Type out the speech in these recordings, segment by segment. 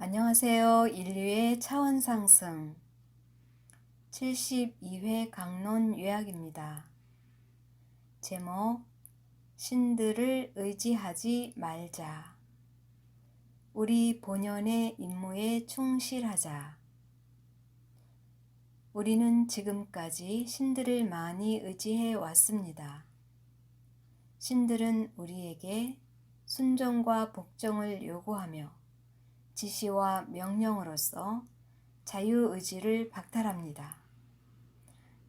안녕하세요. 인류의 차원 상승 72회 강론 요약입니다. 제목 신들을 의지하지 말자. 우리 본연의 임무에 충실하자. 우리는 지금까지 신들을 많이 의지해 왔습니다. 신들은 우리에게 순종과 복종을 요구하며 지시와 명령으로서 자유의지를 박탈합니다.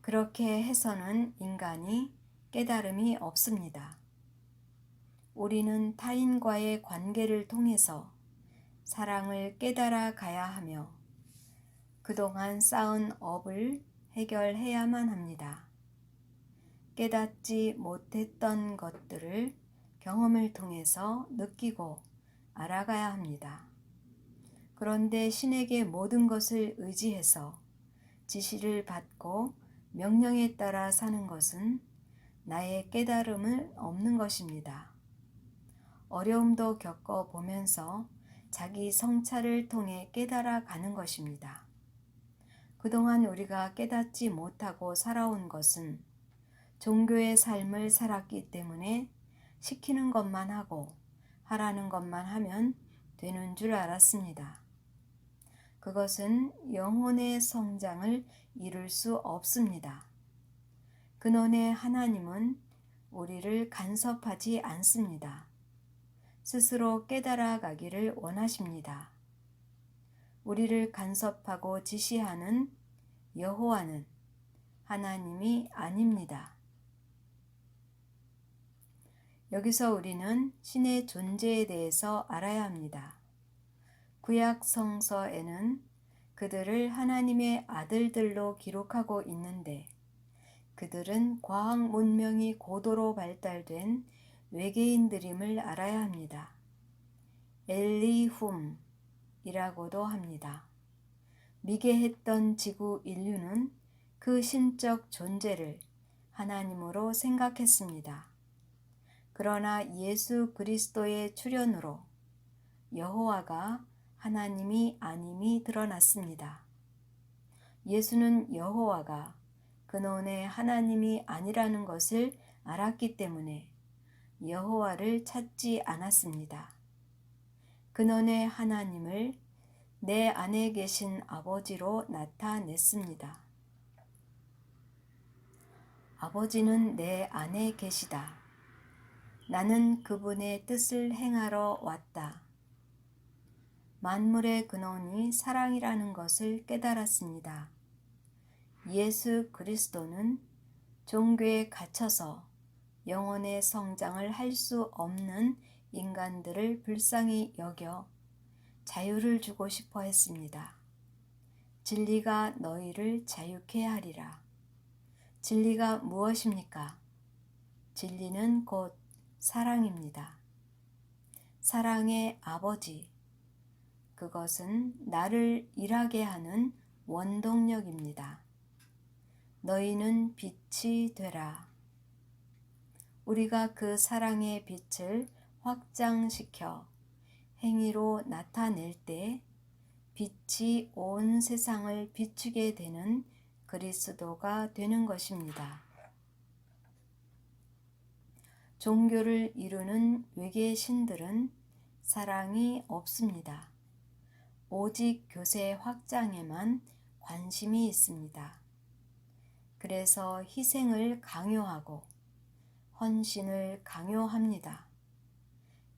그렇게 해서는 인간이 깨달음이 없습니다. 우리는 타인과의 관계를 통해서 사랑을 깨달아 가야 하며 그동안 쌓은 업을 해결해야만 합니다. 깨닫지 못했던 것들을 경험을 통해서 느끼고 알아가야 합니다. 그런데 신에게 모든 것을 의지해서 지시를 받고 명령에 따라 사는 것은 나의 깨달음을 없는 것입니다. 어려움도 겪어보면서 자기 성찰을 통해 깨달아 가는 것입니다. 그동안 우리가 깨닫지 못하고 살아온 것은 종교의 삶을 살았기 때문에 시키는 것만 하고 하라는 것만 하면 되는 줄 알았습니다. 그것은 영혼의 성장을 이룰 수 없습니다. 근원의 하나님은 우리를 간섭하지 않습니다. 스스로 깨달아 가기를 원하십니다. 우리를 간섭하고 지시하는 여호와는 하나님이 아닙니다. 여기서 우리는 신의 존재에 대해서 알아야 합니다. 구약 성서에는 그들을 하나님의 아들들로 기록하고 있는데 그들은 과학 문명이 고도로 발달된 외계인들임을 알아야 합니다. 엘리훔이라고도 합니다. 미개했던 지구 인류는 그 신적 존재를 하나님으로 생각했습니다. 그러나 예수 그리스도의 출현으로 여호와가 하나님이 아님이 드러났습니다. 예수는 여호와가 근원의 하나님이 아니라는 것을 알았기 때문에 여호와를 찾지 않았습니다. 근원의 하나님을 내 안에 계신 아버지로 나타냈습니다. 아버지는 내 안에 계시다. 나는 그분의 뜻을 행하러 왔다. 만물의 근원이 사랑이라는 것을 깨달았습니다. 예수 그리스도는 종교에 갇혀서 영혼의 성장을 할 수 없는 인간들을 불쌍히 여겨 자유를 주고 싶어 했습니다. 진리가 너희를 자유케 하리라. 진리가 무엇입니까? 진리는 곧 사랑입니다. 사랑의 아버지. 그것은 나를 일하게 하는 원동력입니다. 너희는 빛이 되라. 우리가 그 사랑의 빛을 확장시켜 행위로 나타낼 때 빛이 온 세상을 비추게 되는 그리스도가 되는 것입니다. 종교를 이루는 외계 신들은 사랑이 없습니다. 오직 교세 확장에만 관심이 있습니다. 그래서 희생을 강요하고 헌신을 강요합니다.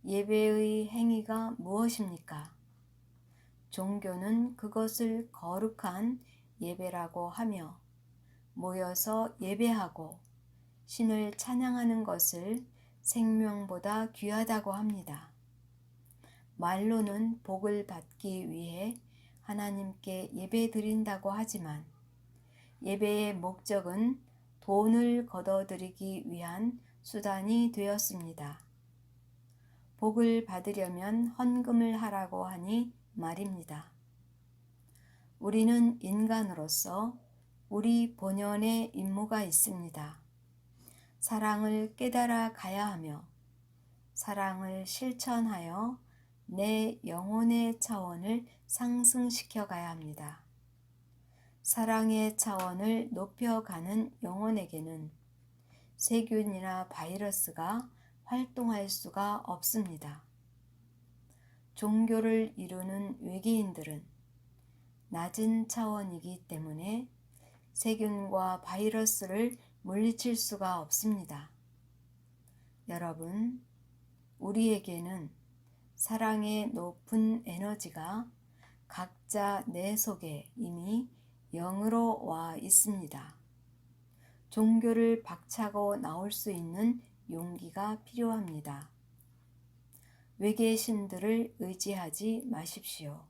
예배의 행위가 무엇입니까? 종교는 그것을 거룩한 예배라고 하며 모여서 예배하고 신을 찬양하는 것을 생명보다 귀하다고 합니다. 말로는 복을 받기 위해 하나님께 예배 드린다고 하지만 예배의 목적은 돈을 거둬들이기 위한 수단이 되었습니다. 복을 받으려면 헌금을 하라고 하니 말입니다. 우리는 인간으로서 우리 본연의 임무가 있습니다. 사랑을 깨달아 가야 하며 사랑을 실천하여 내 영혼의 차원을 상승시켜 가야 합니다. 사랑의 차원을 높여가는 영혼에게는 세균이나 바이러스가 활동할 수가 없습니다. 종교를 이루는 외계인들은 낮은 차원이기 때문에 세균과 바이러스를 물리칠 수가 없습니다. 여러분, 우리에게는 사랑의 높은 에너지가 각자 내 속에 이미 영으로 와 있습니다. 종교를 박차고 나올 수 있는 용기가 필요합니다. 외계 신들을 의지하지 마십시오.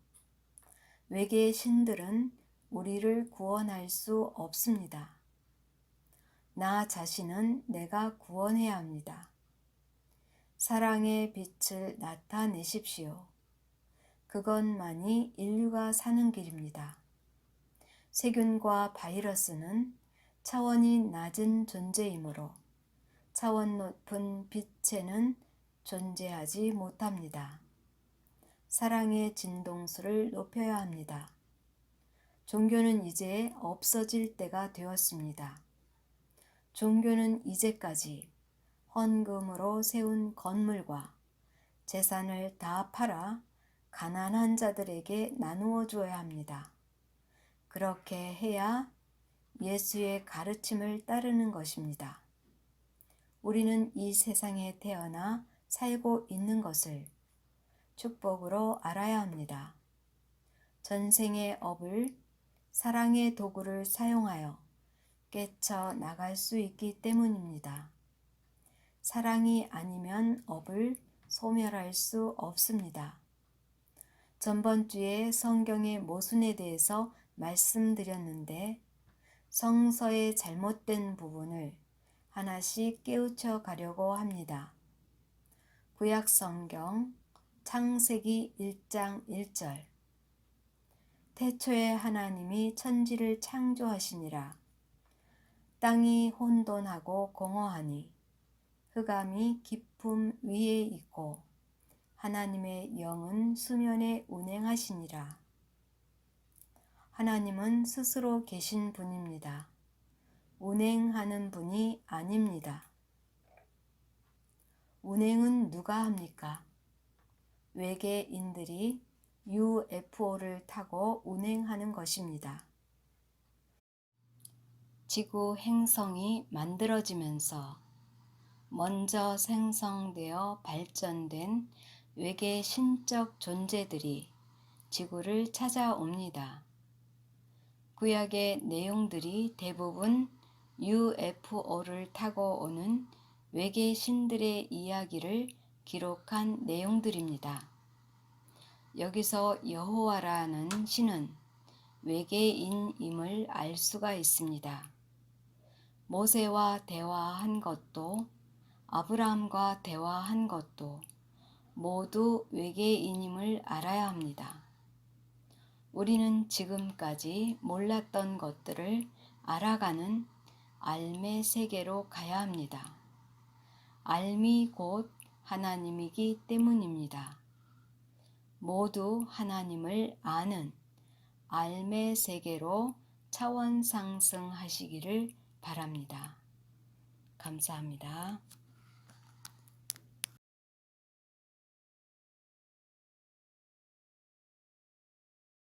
외계 신들은 우리를 구원할 수 없습니다. 나 자신은 내가 구원해야 합니다. 사랑의 빛을 나타내십시오. 그것만이 인류가 사는 길입니다. 세균과 바이러스는 차원이 낮은 존재이므로 차원 높은 빛에는 존재하지 못합니다. 사랑의 진동수를 높여야 합니다. 종교는 이제 없어질 때가 되었습니다. 종교는 이제까지 헌금으로 세운 건물과 재산을 다 팔아 가난한 자들에게 나누어 주어야 합니다. 그렇게 해야 예수의 가르침을 따르는 것입니다. 우리는 이 세상에 태어나 살고 있는 것을 축복으로 알아야 합니다. 전생의 업을 사랑의 도구를 사용하여 깨쳐 나갈 수 있기 때문입니다. 사랑이 아니면 업을 소멸할 수 없습니다. 전번주에 성경의 모순에 대해서 말씀드렸는데 성서의 잘못된 부분을 하나씩 깨우쳐 가려고 합니다. 구약 성경 창세기 1장 1절 태초에 하나님이 천지를 창조하시니라. 땅이 혼돈하고 공허하니 흑암이 깊음 위에 있고 하나님의 영은 수면에 운행하시니라. 하나님은 스스로 계신 분입니다. 운행하는 분이 아닙니다. 운행은 누가 합니까? 외계인들이 UFO를 타고 운행하는 것입니다. 지구 행성이 만들어지면서 먼저 생성되어 발전된 외계 신적 존재들이 지구를 찾아옵니다. 구약의 내용들이 대부분 UFO를 타고 오는 외계 신들의 이야기를 기록한 내용들입니다. 여기서 여호와라는 신은 외계인임을 알 수가 있습니다. 모세와 대화한 것도 아브라함과 대화한 것도 모두 외계인임을 알아야 합니다. 우리는 지금까지 몰랐던 것들을 알아가는 알매 세계로 가야 합니다. 알미 곧 하나님이기 때문입니다. 모두 하나님을 아는 알매 세계로 차원 상승하시기를 바랍니다. 감사합니다.